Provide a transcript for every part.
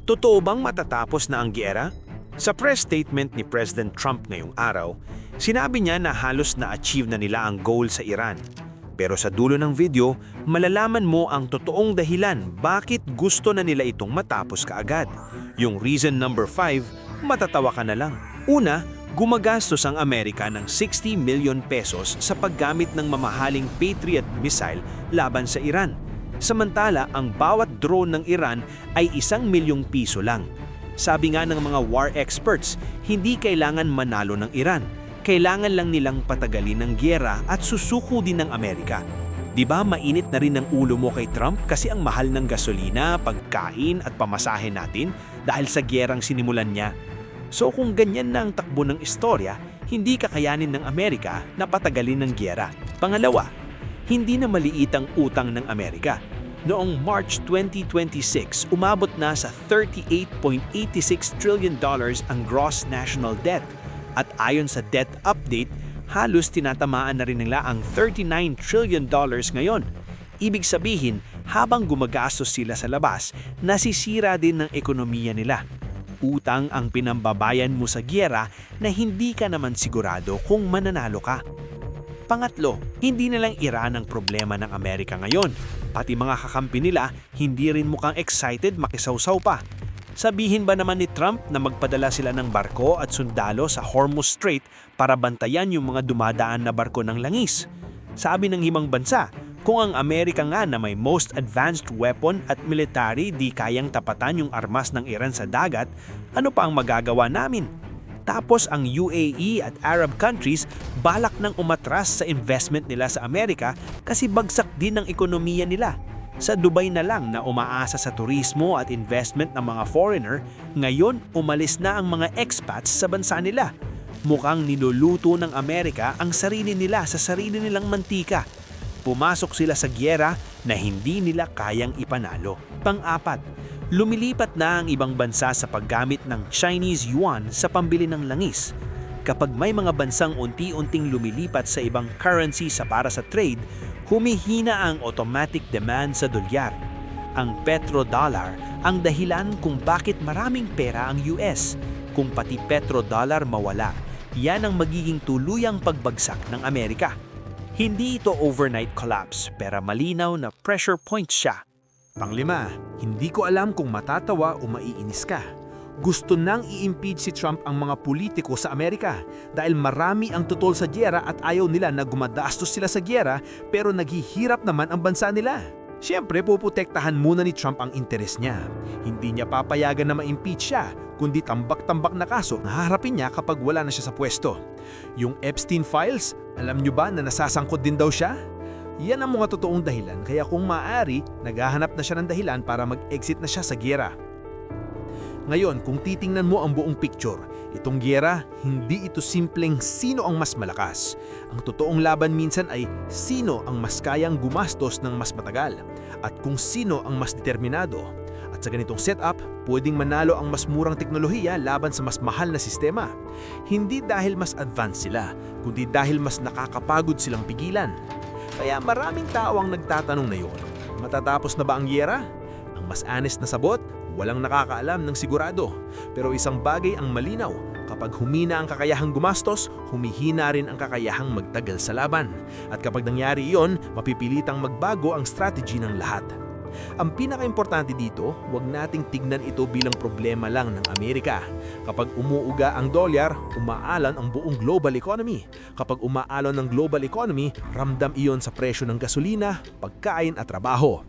Totoo bang matatapos na ang giyera? Sa press statement ni President Trump ngayong araw, sinabi niya na halos na-achieve na nila ang goal sa Iran. Pero sa dulo ng video, malalaman mo ang totoong dahilan bakit gusto na nila itong matapos kaagad. Yung reason number 5, matatawa ka na lang. Una, gumagastos ang Amerika ng 60 million pesos sa paggamit ng mamahaling Patriot missile laban sa Iran. Samantala, ang bawat drone ng Iran ay 1 milyong piso lang. Sabi nga ng mga war experts, hindi kailangan manalo ng Iran. Kailangan lang nilang patagalin ng giyera at susuko din ng Amerika. Di ba mainit na rin ang ulo mo kay Trump kasi ang mahal ng gasolina, pagkain at pamasahe natin dahil sa giyerang sinimulan niya? So kung ganyan na ang takbo ng istorya, hindi kakayanin ng Amerika na patagalin ng giyera. Pangalawa, hindi na maliit ang utang ng Amerika. Noong March 2026, umabot na sa $38.86 trillion ang gross national debt. At ayon sa debt update, halos tinatamaan na rin nila ang $39 trillion ngayon. Ibig sabihin, habang gumagastos sila sa labas, nasisira din ng ekonomiya nila. Utang ang pinambabayan mo sa giyera na hindi ka naman sigurado kung mananalo ka. Pangatlo, hindi na lang Iran ang problema ng Amerika ngayon. Pati mga kakampi nila, hindi rin mukhang excited makisawsaw pa. Sabihin ba naman ni Trump na magpadala sila ng barko at sundalo sa Hormuz Strait para bantayan yung mga dumadaan na barko ng langis? Sabi ng himang bansa, kung ang Amerika nga na may most advanced weapon at military di kayang tapatan yung armas ng Iran sa dagat, ano pa ang magagawa namin? Tapos ang UAE at Arab countries balak nang umatras sa investment nila sa Amerika kasi bagsak din ang ekonomiya nila. Sa Dubai na lang na umaasa sa turismo at investment ng mga foreigner, ngayon umalis na ang mga expats sa bansa nila. Mukhang niluluto ng Amerika ang sarili nila sa sarili nilang mantika. Pumasok sila sa giyera na hindi nila kayang ipanalo. Pang-apat, lumilipat na ang ibang bansa sa paggamit ng Chinese yuan sa pambili ng langis. Kapag may mga bansang unti-unting lumilipat sa ibang currency sa para sa trade, humihina ang automatic demand sa dolyar. Ang petrodollar ang dahilan kung bakit maraming pera ang US. Kung pati petrodollar mawala, yan ang magiging tuluyang pagbagsak ng Amerika. Hindi ito overnight collapse, pero malinaw na pressure point siya. Panglima, hindi ko alam kung matatawa o maiinis ka. Gusto nang i-impeach si Trump ang mga politiko sa Amerika dahil marami ang tutol sa giyera at ayaw nila na gumadastos sila sa giyera pero naghihirap naman ang bansa nila. Siyempre, puprotektahan muna ni Trump ang interes niya. Hindi niya papayagan na ma-impeach siya, kundi tambak-tambak na kaso na haharapin niya kapag wala na siya sa pwesto. Yung Epstein Files, alam niyo ba na nasasangkot din daw siya? Yan ang mga totoong dahilan kaya kung maaari, naghahanap na siya ng dahilan para mag-exit na siya sa giyera. Ngayon, kung titingnan mo ang buong picture, itong giyera, hindi ito simpleng sino ang mas malakas. Ang totoong laban minsan ay sino ang mas kayang gumastos ng mas matagal at kung sino ang mas determinado. At sa ganitong setup, pwedeng manalo ang mas murang teknolohiya laban sa mas mahal na sistema. Hindi dahil mas advanced sila, kundi dahil mas nakakapagod silang pigilan. Kaya maraming tao ang nagtatanong na yun, matatapos na ba ang giyera? Ang mas honest na sabot, walang nakakaalam ng sigurado. Pero isang bagay ang malinaw, kapag humina ang kakayahang gumastos, humihina rin ang kakayahang magtagal sa laban. At kapag nangyari iyon, mapipilitang magbago ang strategy ng lahat. Ang pinaka-importante dito, huwag nating tignan ito bilang problema lang ng Amerika. Kapag umuuga ang dolyar, umaalan ang buong global economy. Kapag umaalon ang global economy, ramdam iyon sa presyo ng gasolina, pagkain at trabaho.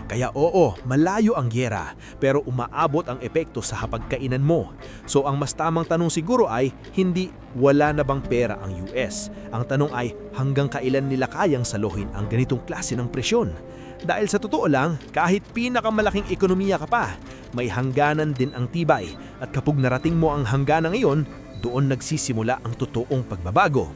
Kaya oo, malayo ang giyera, pero umaabot ang epekto sa hapagkainan mo. So ang mas tamang tanong siguro ay, hindi wala na bang pera ang US? Ang tanong ay, hanggang kailan nila kayang saluhin ang ganitong klase ng presyon? Dahil sa totoo lang, kahit pinakamalaking ekonomiya ka pa, may hangganan din ang tibay. At kapag narating mo ang hangganan ngayon, doon nagsisimula ang totoong pagbabago.